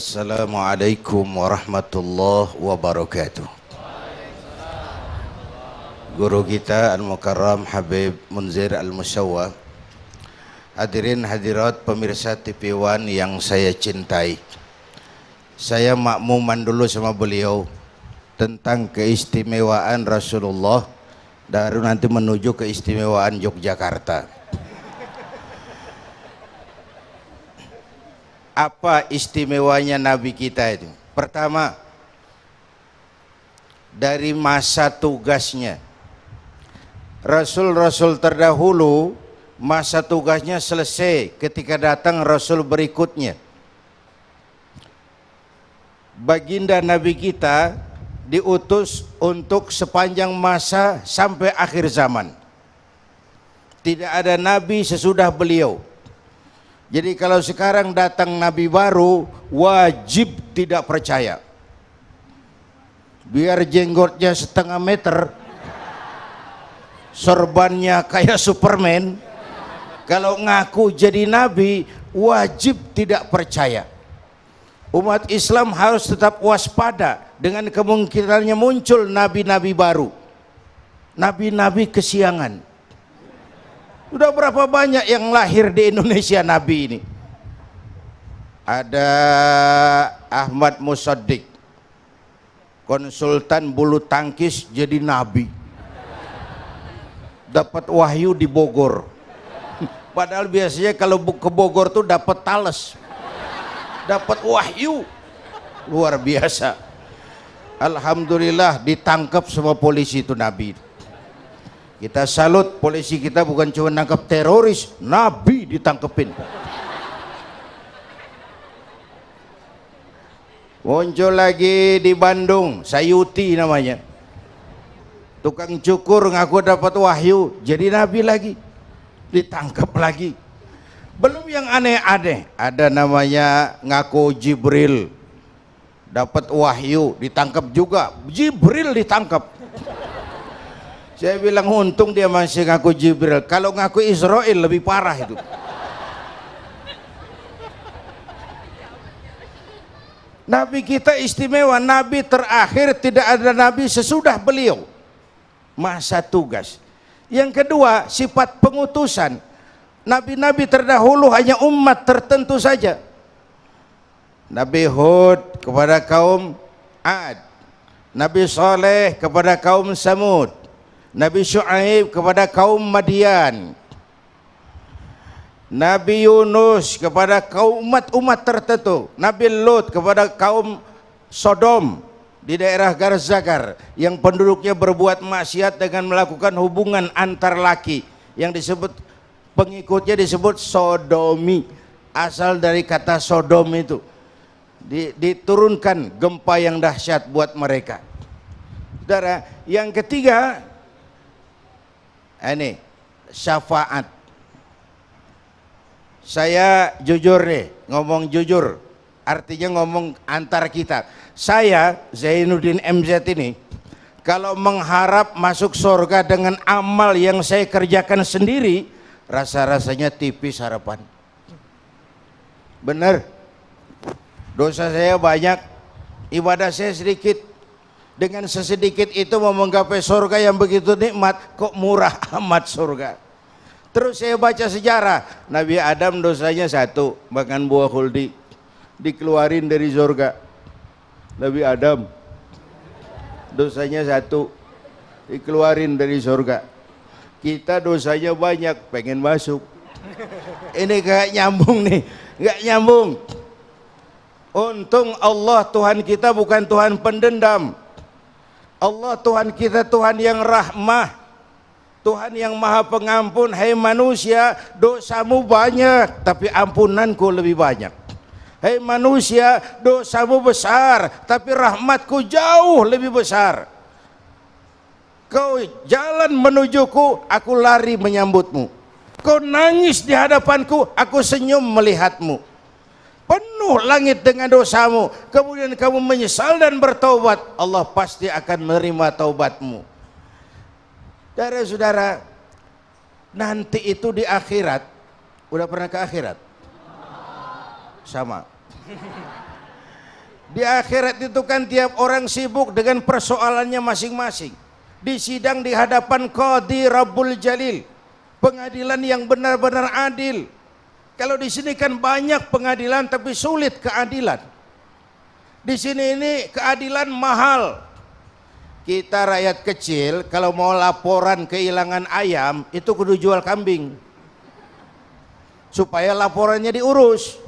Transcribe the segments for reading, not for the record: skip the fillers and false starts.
Assalamualaikum warahmatullahi wabarakatuh. Guru kita Al-Mukarram Habib Munzir Al-Musyawwa, hadirin hadirat pemirsa TV One yang saya cintai. Saya makmuman dulu sama beliau tentang keistimewaan Rasulullah, baru nanti menuju keistimewaan Yogyakarta. Apa istimewanya Nabi kita itu? Pertama, dari masa tugasnya. Rasul-rasul terdahulu masa tugasnya selesai ketika datang Rasul berikutnya. Baginda Nabi kita diutus untuk sepanjang masa sampai akhir zaman. Tidak ada Nabi sesudah beliau. Jadi kalau sekarang datang Nabi baru, wajib tidak percaya. Biar jenggotnya setengah meter, sorbannya kayak Superman, kalau ngaku jadi Nabi, wajib tidak percaya. Umat Islam harus tetap waspada dengan kemungkinannya muncul nabi-nabi baru, nabi-nabi kesiangan. Sudah berapa banyak yang lahir di Indonesia nabi ini? Ada Ahmad Musaddiq, konsultan bulu tangkis jadi nabi. Dapat wahyu di Bogor. Padahal biasanya kalau ke Bogor tuh dapat tales. Dapat wahyu. Luar biasa. Alhamdulillah ditangkap sama polisi itu nabi. Kita salut, polisi kita bukan cuma nangkap teroris, nabi ditangkepin. Muncul lagi di Bandung, Sayuti namanya. Tukang cukur ngaku dapat wahyu, jadi nabi lagi. Ditangkap lagi. Belum yang aneh-aneh, ada namanya ngaku Jibril. Dapat wahyu, ditangkap juga. Jibril ditangkap. Saya bilang untung dia masih ngaku Jibril. Kalau ngaku Israel lebih parah itu. Nabi kita istimewa, nabi terakhir, tidak ada nabi sesudah beliau. Masa tugas. Yang kedua, sifat pengutusan. Nabi-nabi terdahulu hanya umat tertentu saja. Nabi Hud kepada kaum Ad, Nabi Saleh kepada kaum Samud, Nabi Syuaib kepada kaum Madian, Nabi Yunus kepada kaum umat-umat tertentu, Nabi Lut kepada kaum Sodom di daerah Garzagar yang penduduknya berbuat maksiat dengan melakukan hubungan antar laki, yang disebut pengikutnya disebut sodomi, asal dari kata Sodom itu. Diturunkan gempa yang dahsyat buat mereka. Saudara, yang ketiga ini syafaat. Saya jujur nih, ngomong jujur, artinya ngomong antar kita. Saya Zainuddin MZ ini kalau mengharap masuk surga dengan amal yang saya kerjakan sendiri, rasa-rasanya tipis harapan. Benar, dosa saya banyak, ibadah saya sedikit. Dengan sesedikit itu mau menggapai surga yang begitu nikmat, kok murah amat surga. Terus saya baca sejarah, Nabi Adam dosanya satu, makan buah khuldi, dikeluarin dari surga. Nabi Adam dosanya satu, dikeluarin dari surga. Kita dosanya banyak, pengen masuk. Ini gak nyambung nih, gak nyambung. Untung Allah Tuhan kita bukan Tuhan pendendam. Allah Tuhan kita Tuhan yang rahmah, Tuhan yang maha pengampun. Hai manusia, dosamu banyak tapi ampunanku lebih banyak. Hai manusia, dosamu besar tapi rahmatku jauh lebih besar. Kau jalan menujuku, aku lari menyambutmu. Kau nangis di hadapanku, aku senyum melihatmu. Penuh langit dengan dosamu, kemudian kamu menyesal dan bertaubat, Allah pasti akan menerima taubatmu. Saudara-saudara, nanti itu di akhirat. Udah pernah ke akhirat? Sama. Di akhirat itu kan tiap orang sibuk dengan persoalannya masing-masing. Di sidang di hadapan Qadhi Rabbul Jalil, pengadilan yang benar-benar adil. Kalau di sini kan banyak pengadilan tapi sulit keadilan. Di sini ini keadilan mahal. Kita rakyat kecil kalau mau laporan kehilangan ayam itu kudu jual kambing supaya laporannya diurus.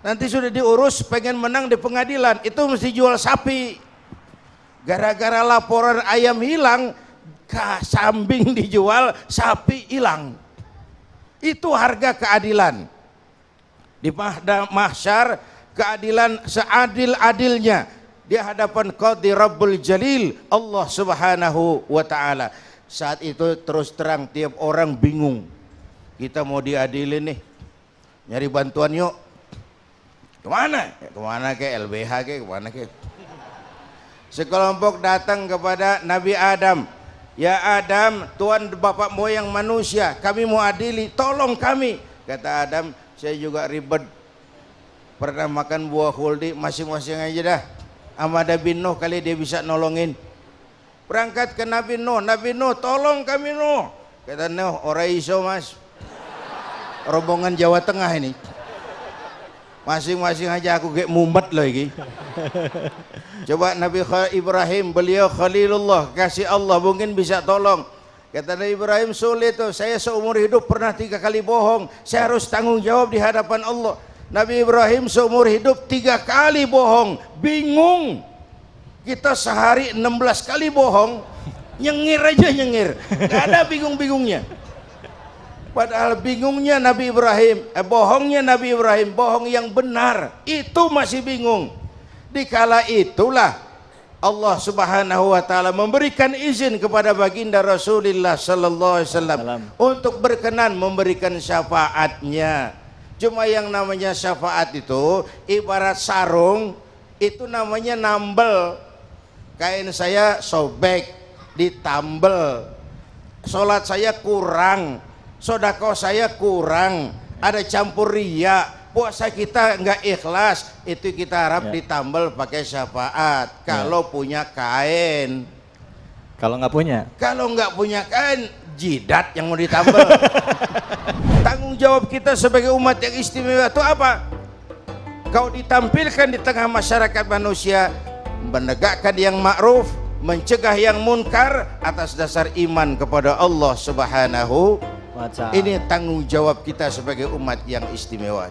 Nanti sudah diurus, pengen menang di pengadilan, itu mesti jual sapi. Gara-gara laporan ayam hilang, kambing dijual, sapi hilang. Itu harga keadilan. Di mahsyar, keadilan seadil-adilnya di hadapan Qadhi Rabbul Jalil, Allah Subhanahu wa Ta'ala. Saat itu terus terang tiap orang bingung. Kita mau diadilin nih, nyari bantuan yuk. Kemana? Kemana ke LBH ke? Kemana ke? Sekelompok datang kepada Nabi Adam. Ya Adam, Tuhan bapak moyang manusia, kami mau adili, tolong kami. Kata Adam, saya juga ribet. Pernah makan buah khuldi, masing-masing aja dah. Sama Nabi Nuh kali dia bisa nolongin. Berangkat ke Nabi Nuh, Nabi Nuh tolong kami Nuh. Kata Nuh, ora iso mas. Rombongan Jawa Tengah ini. Masing-masing aja aku kayak mumet loh ini. Coba Nabi Ibrahim, beliau Khalilullah, kasih Allah, mungkin bisa tolong. Kata Nabi Ibrahim, sulit tuh, saya seumur hidup pernah 3 kali bohong, saya harus tanggung jawab di hadapan Allah. Nabi Ibrahim seumur hidup 3 kali bohong, bingung. Kita sehari 16 kali bohong, nyengir aja nyengir, gak ada bingung-bingungnya. Padahal bingungnya Nabi Ibrahim, bohongnya Nabi Ibrahim, bohong yang benar, itu masih bingung. Dikala itulah Allah Subhanahu wa Ta'ala memberikan izin kepada baginda Rasulullah sallallahu alaihi wasallam untuk berkenan memberikan syafaatnya. Cuma yang namanya syafaat itu ibarat sarung, itu namanya nambel. Kain saya sobek, ditambel. Salat saya kurang, sedekah saya kurang, ada campur riya, puasa kita enggak ikhlas, itu kita harap ditambal pakai syafaat. Kalau punya kain. Kalau nggak punya? Kalau nggak punya kain, jidat yang mau ditambal. Tanggung jawab kita sebagai umat yang istimewa itu apa? Kau ditampilkan di tengah masyarakat manusia, menegakkan yang ma'ruf, mencegah yang munkar atas dasar iman kepada Allah Subhanahu. Ini tanggung jawab kita sebagai umat yang istimewa.